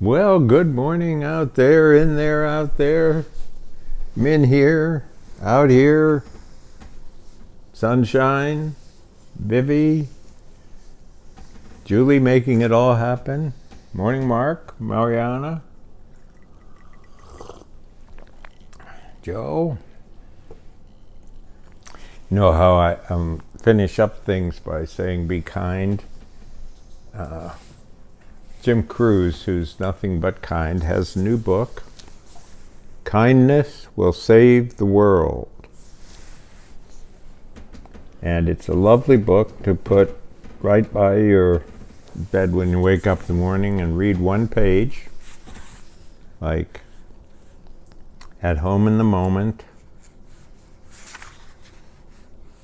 Well, good morning out there, in there, out there. Men here, out here. Sunshine, Vivi, Julie making it all happen. Morning, Mark, Mariana, Joe. You know how I finish up things by saying be kind. Jim Cruz, who's nothing but kind, has a new book, Kindness Will Save the World. And it's a lovely book to put right by your bed when you wake up in the morning and read one page, like At Home in the Moment,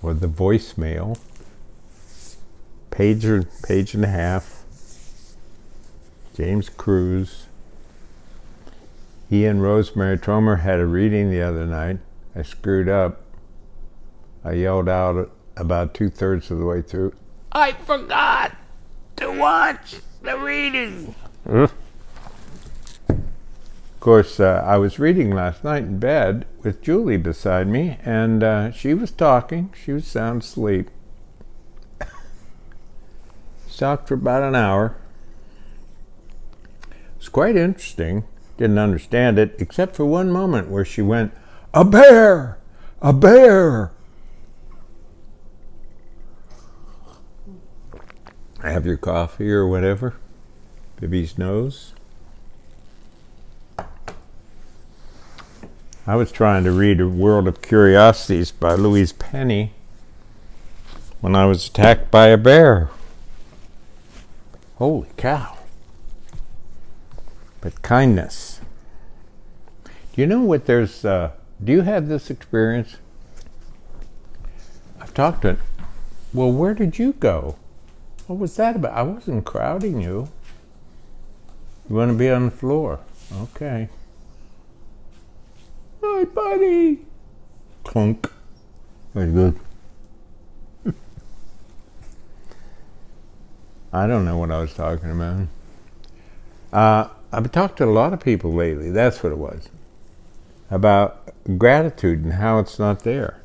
or the voicemail, page and a half. James Cruz. He and Rosemary Tromer had a reading the other night. I screwed up. I yelled out about 2/3 of the way through, I forgot to watch the reading. Of course, I was reading last night in bed with Julie beside me, and she was talking. She was sound asleep. She talked for about an hour. It was quite interesting. Didn't understand it, except for one moment where she went, a bear! A bear! Have your coffee or whatever. Bibby's nose. I was trying to read A World of Curiosities by Louise Penny when I was attacked by a bear. Holy cow. But kindness. Do you know what there's, do you have this experience? I've talked to, well, where did you go? What was that about? I wasn't crowding you. You want to be on the floor? Okay. Hi, buddy. Clunk. Very good. I don't know what I was talking about. I've talked to a lot of people lately, that's what it was, about gratitude and how it's not there.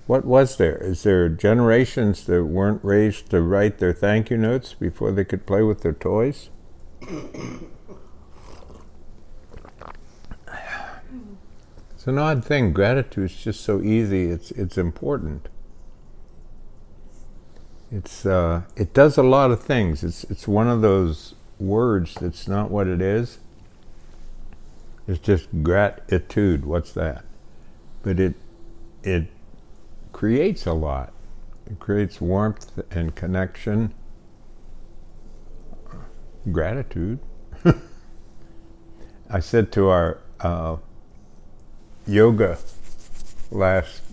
What was there? Is there generations that weren't raised to write their thank you notes before they could play with their toys? It's an odd thing. Gratitude is just so easy. It's important. It does a lot of things. It's one of those words that's not what it is. It's just gratitude. What's that? But it creates a lot. It creates warmth and connection. Gratitude. I said to our yoga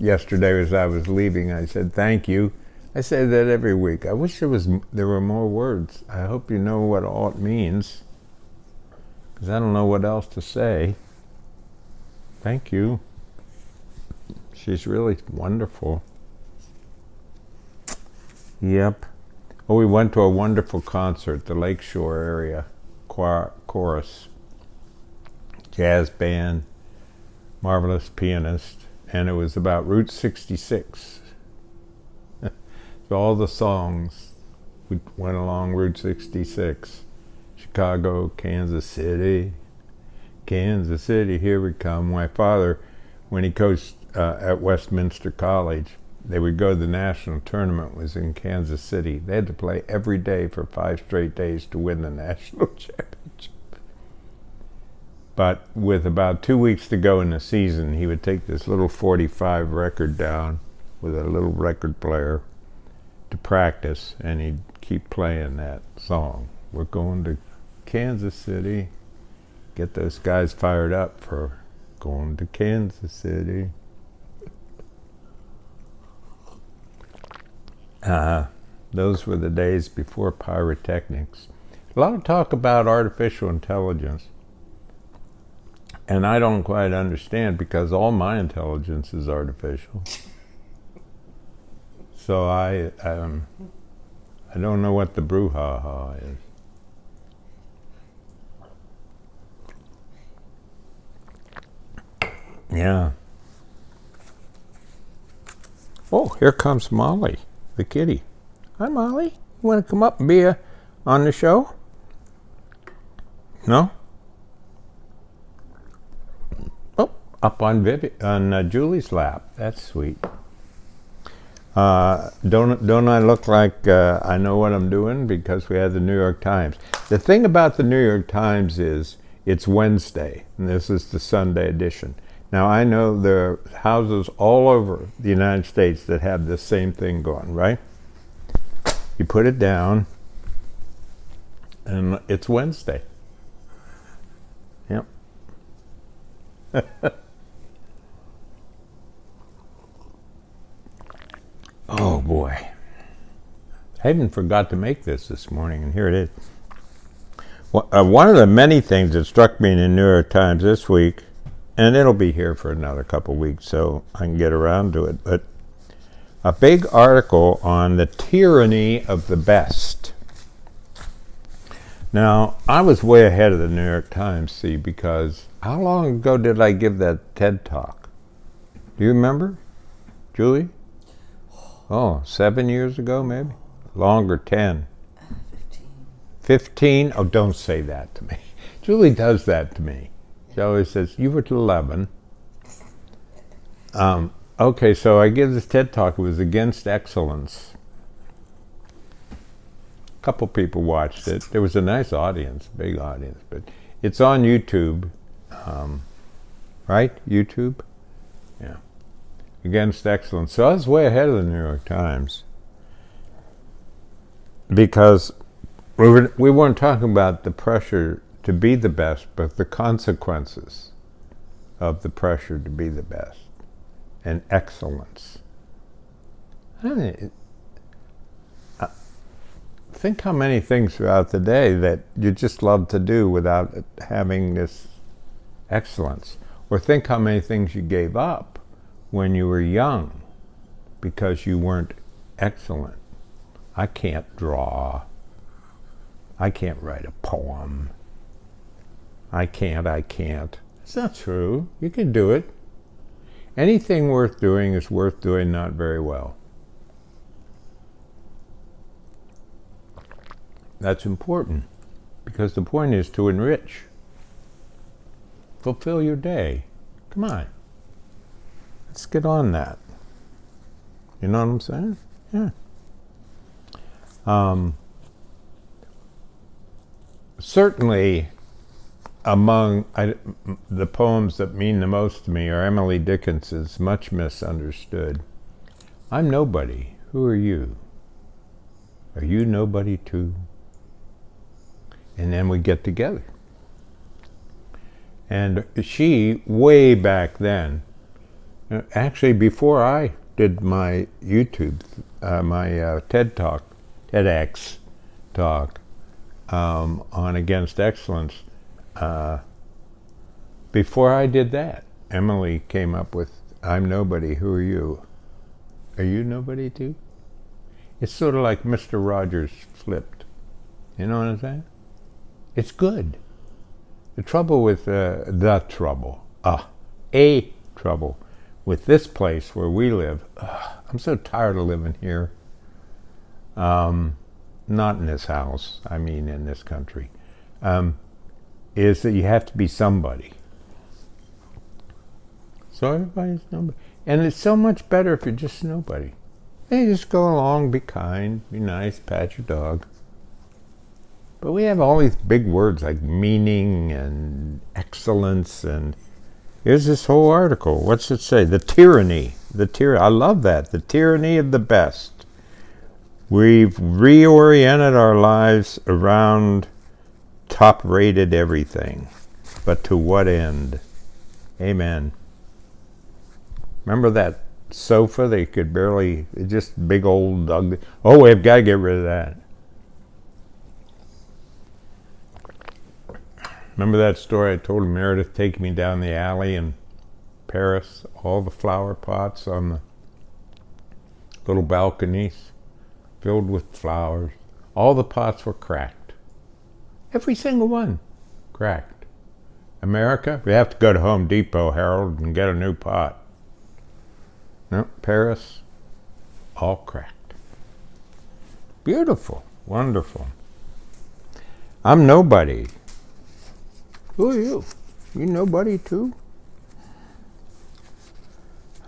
yesterday as I was leaving, I said, thank you. I say that every week. I wish there were more words. I hope you know what all it means, because I don't know what else to say. Thank you. She's really wonderful. Yep. Oh, we went to a wonderful concert, the Lakeshore area chorus, jazz band, marvelous pianist, and it was about Route 66. So all the songs, we went along Route 66. Chicago, Kansas City, here we come. My father, when he coached at Westminster College, they would go to the national tournament, was in Kansas City. They had to play every day for 5 straight days to win the national championship. But with about 2 weeks to go in the season, he would take this little 45 record down with a little record player to practice, and he'd keep playing that song. We're going to Kansas City. Get those guys fired up for going to Kansas City. Those were the days before pyrotechnics. A lot of talk about artificial intelligence. And I don't quite understand, because all my intelligence is artificial. So I don't know what the brouhaha is. Yeah. Oh, here comes Molly, the kitty. Hi, Molly. You want to come up and be on the show? No? Oh, up on Julie's lap. That's sweet. Don't I look like I know what I'm doing because we had the New York Times? The thing about the New York Times is it's Wednesday, and this is the Sunday edition. Now, I know there are houses all over the United States that have this same thing going, right? You put it down, and it's Wednesday. Yep. Oh, boy. I even forgot to make this morning, and here it is. One of the many things that struck me in the New York Times this week, and it'll be here for another couple weeks so I can get around to it, but a big article on the tyranny of the best. Now, I was way ahead of the New York Times, see, because how long ago did I give that TED Talk? Do you remember, Julie? Oh, 7 years ago, maybe? Longer, 10. 15? Oh, don't say that to me. Julie does that to me. She always says, you were 11. Okay, so I give this TED Talk. It was against excellence. A couple people watched it. There was a nice audience, big audience, but it's on YouTube. Right? YouTube? Yeah. Against excellence. So I was way ahead of the New York Times because we weren't talking about the pressure to be the best, but the consequences of the pressure to be the best and excellence. Think how many things throughout the day that you just love to do without having this excellence. Or think how many things you gave up when you were young because you weren't excellent. I can't draw. I can't write a poem. I can't. It's not true. You can do it. Anything worth doing is worth doing not very well. That's important because the point is to enrich. Fulfill your day. Come on. Let's get on that. You know what I'm saying? Yeah. Certainly, among the poems that mean the most to me are Emily Dickinson's Much Misunderstood. I'm nobody. Who are you? Are you nobody too? And then we get together. And she, way back then, actually before I did my YouTube, my TED Talk, TEDx talk on Against Excellence, before I did that, Emily came up with, I'm nobody, who are you? Are you nobody too? It's sort of like Mr. Rogers flipped. You know what I'm saying? It's good. The trouble with a trouble with this place where we live, I'm so tired of living here. Not in this house, I mean in this country, is that you have to be somebody. So everybody's nobody. And it's so much better if you're just nobody. And you just go along, be kind, be nice, pat your dog. But we have all these big words like meaning and excellence, and here's this whole article. What's it say? The tyranny. I love that. The tyranny of the best. We've reoriented our lives around top-rated everything. But to what end? Amen. Remember that sofa they could barely, just big old ugly. Oh, we've got to get rid of that. Remember that story I told Meredith taking me down the alley in Paris? All the flower pots on the little balconies filled with flowers. All the pots were cracked. Every single one cracked. America? We have to go to Home Depot, Harold, and get a new pot. No, Paris, all cracked. Beautiful, wonderful. I'm nobody. Who are you? You nobody too?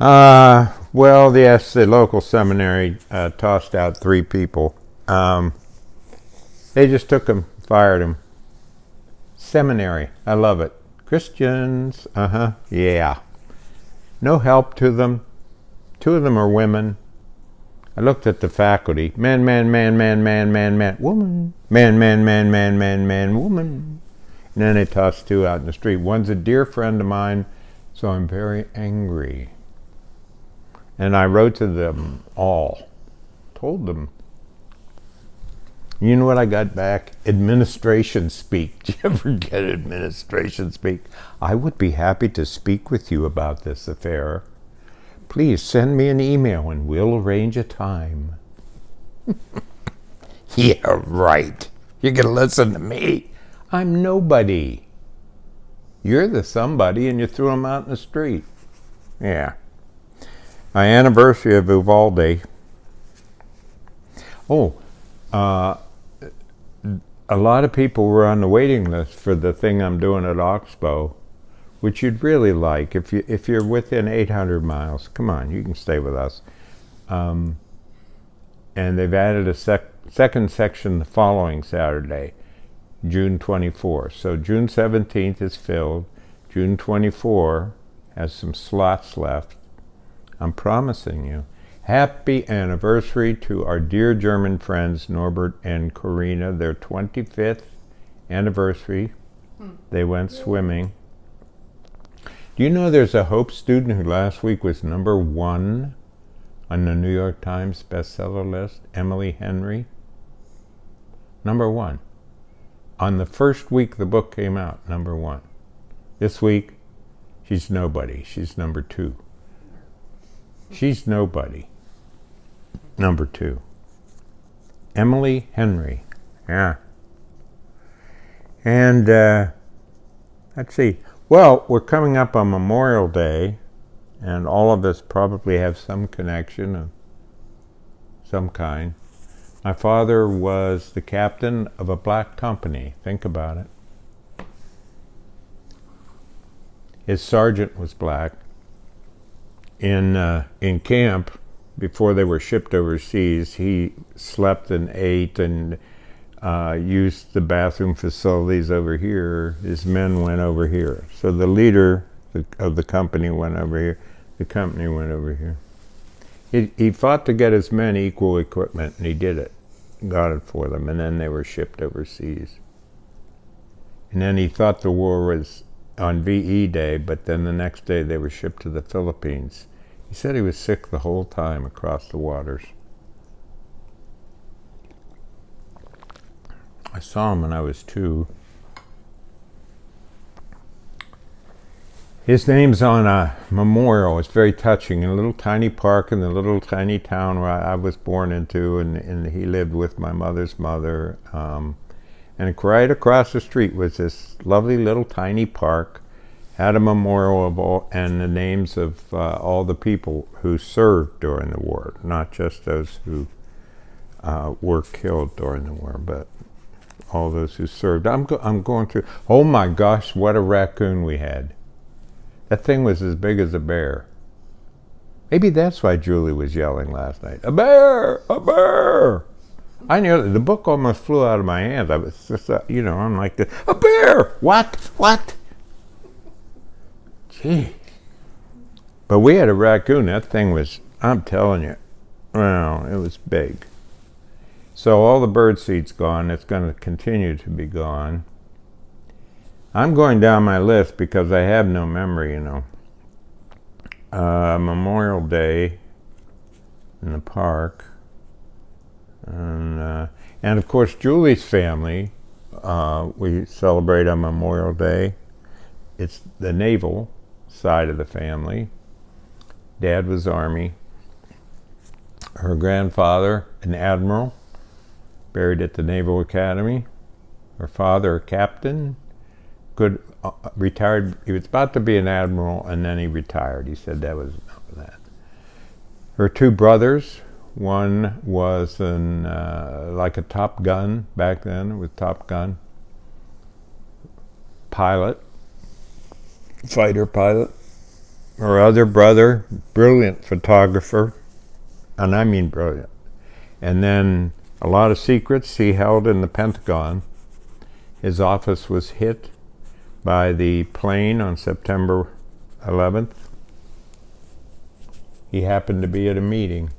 Well, yes, the local seminary tossed out 3 people. They just took them, fired them. Seminary, I love it. Christians, yeah. No help to them. 2 of them are women. I looked at the faculty. Man, woman. Man, woman. And then they tossed 2 out in the street. One's a dear friend of mine, so I'm very angry. And I wrote to them all. Told them. You know what I got back? Administration speak. Do you ever get administration speak? I would be happy to speak with you about this affair. Please send me an email and we'll arrange a time. Yeah, right. You're going to listen to me. I'm nobody. You're the somebody and you threw them out in the street. Yeah. My anniversary of Uvalde. Oh, a lot of people were on the waiting list for the thing I'm doing at Oxbow, which you'd really like if you're within 800 miles. Come on, you can stay with us. And they've added a second section the following Saturday, June 24. So June 17th is filled. June 24 has some slots left. I'm promising you. Happy anniversary to our dear German friends Norbert and Corina, their 25th anniversary. They went swimming. Do you know there's a Hope student who last week was #1 on the New York Times bestseller list? Emily Henry. #1. On the first week the book came out, #1. This week, she's nobody. She's #2. She's nobody. #2. Emily Henry. Yeah. And let's see. Well, we're coming up on Memorial Day, and all of us probably have some connection of some kind. My father was the captain of a black company. Think about it. His sergeant was black. In camp, before they were shipped overseas, he slept and ate and used the bathroom facilities over here. His men went over here. So the leader of the company went over here. The company went over here. He fought to get his men equal equipment, and he did it. Got it for them, and then they were shipped overseas. And then he thought the war was on VE Day, but then the next day they were shipped to the Philippines. He said he was sick the whole time across the waters. I saw him when I was 2. His name's on a memorial. It's very touching, in a little tiny park in the little tiny town where I was born into, and he lived with my mother's mother. And right across the street was this lovely little tiny park, had a memorial of all, and the names of all the people who served during the war, not just those who were killed during the war, but all those who served. I'm going through, oh my gosh, what a raccoon we had. That thing was as big as a bear. Maybe that's why Julie was yelling last night, "A bear! A bear!" I knew the book almost flew out of my hands. I was just, I'm like, a bear! What? Gee. But we had a raccoon. That thing was, I'm telling you, well, it was big. So all the bird seed's gone. It's going to continue to be gone. I'm going down my list because I have no memory, Memorial Day in the park. And of course, Julie's family, we celebrate on Memorial Day. It's the naval side of the family. Dad was Army. Her grandfather, an admiral, buried at the Naval Academy. Her father, a captain. good, retired. He was about to be an admiral, and then he retired. He said that was enough of that. Her two brothers. One was like a Top Gun back then, with Top Gun. Pilot, fighter pilot. Her other brother, brilliant photographer, and I mean brilliant. And then a lot of secrets he held in the Pentagon. His office was hit by the plane on September 11th. He happened to be at a meeting.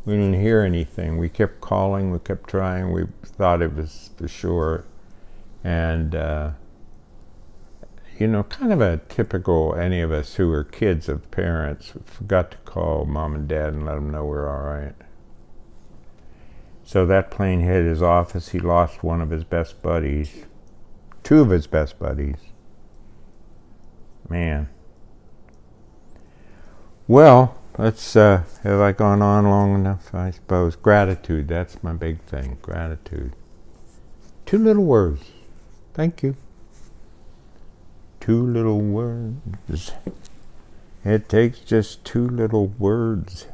We didn't hear anything. We kept calling, we kept trying. We thought it was for sure. And, kind of a typical, any of us who were kids of parents, forgot to call mom and dad and let them know we're all right. So that plane hit his office. He lost one of his best buddies, two of his best buddies. Man. Well, have I gone on long enough? I suppose. Gratitude, that's my big thing. Gratitude. 2 little words. Thank you. 2 little words. It takes just 2 little words.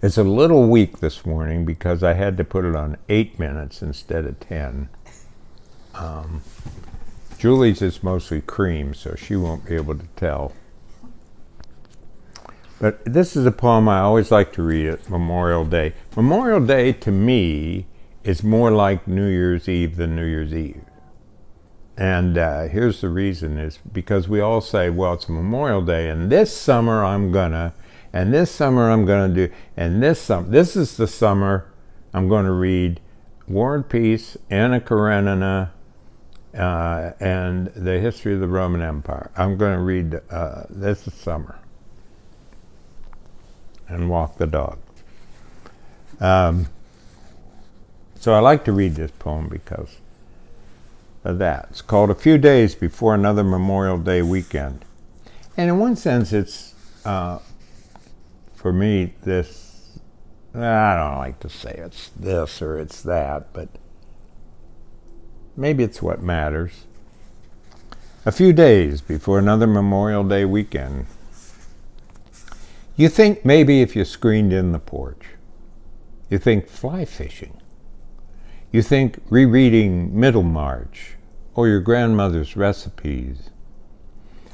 It's a little weak this morning because I had to put it on 8 minutes instead of 10. Julie's is mostly cream, so she won't be able to tell. But this is a poem I always like to read at Memorial Day. Memorial Day, to me, is more like New Year's Eve than New Year's Eve. And here's the reason, is because we all say, well, it's Memorial Day, and this summer I'm gonna, and this summer I'm gonna do, and this is the summer I'm gonna read War and Peace, Anna Karenina, and the history of the Roman Empire. I'm going to read this summer and walk the dog. So I like to read this poem because of that. It's called A Few Days Before Another Memorial Day Weekend. And in one sense, it's, for me, this, I don't like to say it's this or it's that, but maybe it's what matters. A few days before another Memorial Day weekend. You think maybe if you screened in the porch. You think fly fishing. You think rereading Middlemarch or your grandmother's recipes.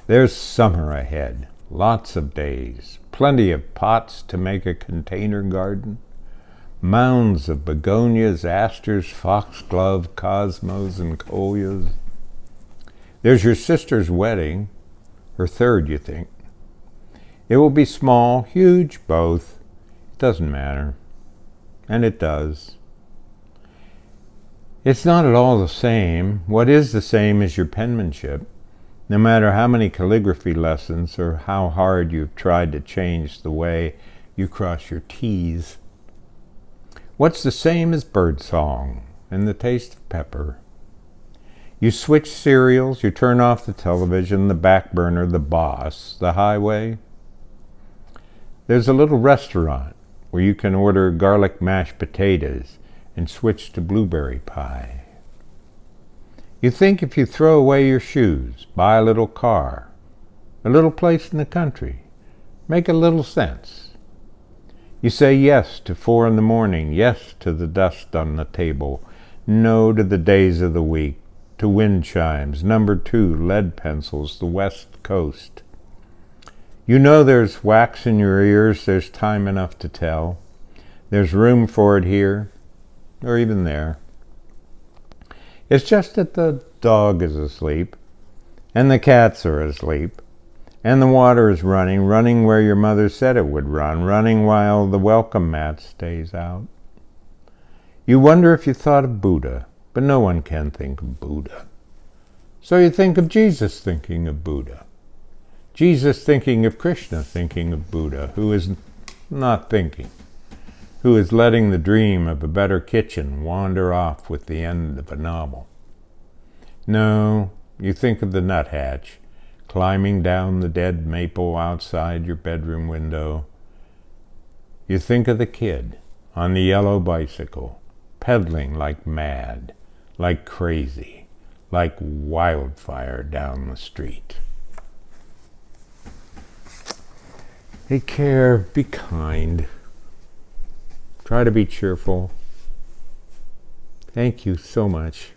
There's summer ahead, lots of days, plenty of pots to make a container garden. Mounds of begonias, asters, foxglove, cosmos, and coleus. There's your sister's wedding, her third, you think. It will be small, huge, both. It doesn't matter. And it does. It's not at all the same. What is the same is your penmanship. No matter how many calligraphy lessons or how hard you've tried to change the way you cross your T's. What's the same as birdsong and the taste of pepper? You switch serials, you turn off the television, the back burner, the boss, the highway. There's a little restaurant where you can order garlic mashed potatoes and switch to blueberry pie. You think if you throw away your shoes, buy a little car, a little place in the country, make a little sense. You say yes to 4 a.m, yes to the dust on the table, no to the days of the week, to wind chimes, number 2, lead pencils, the West Coast. You know there's wax in your ears, there's time enough to tell. There's room for it here, or even there. It's just that the dog is asleep, and the cats are asleep, and the water is running where your mother said it would run, running while the welcome mat stays out. You wonder if you thought of Buddha, but no one can think of Buddha. So you think of Jesus thinking of Buddha. Jesus thinking of Krishna thinking of Buddha, who is not thinking, who is letting the dream of a better kitchen wander off with the end of a novel. No, you think of the nuthatch, climbing down the dead maple outside your bedroom window. You think of the kid on the yellow bicycle, pedaling like mad, like crazy, like wildfire down the street. Take care, be kind, try to be cheerful. Thank you so much.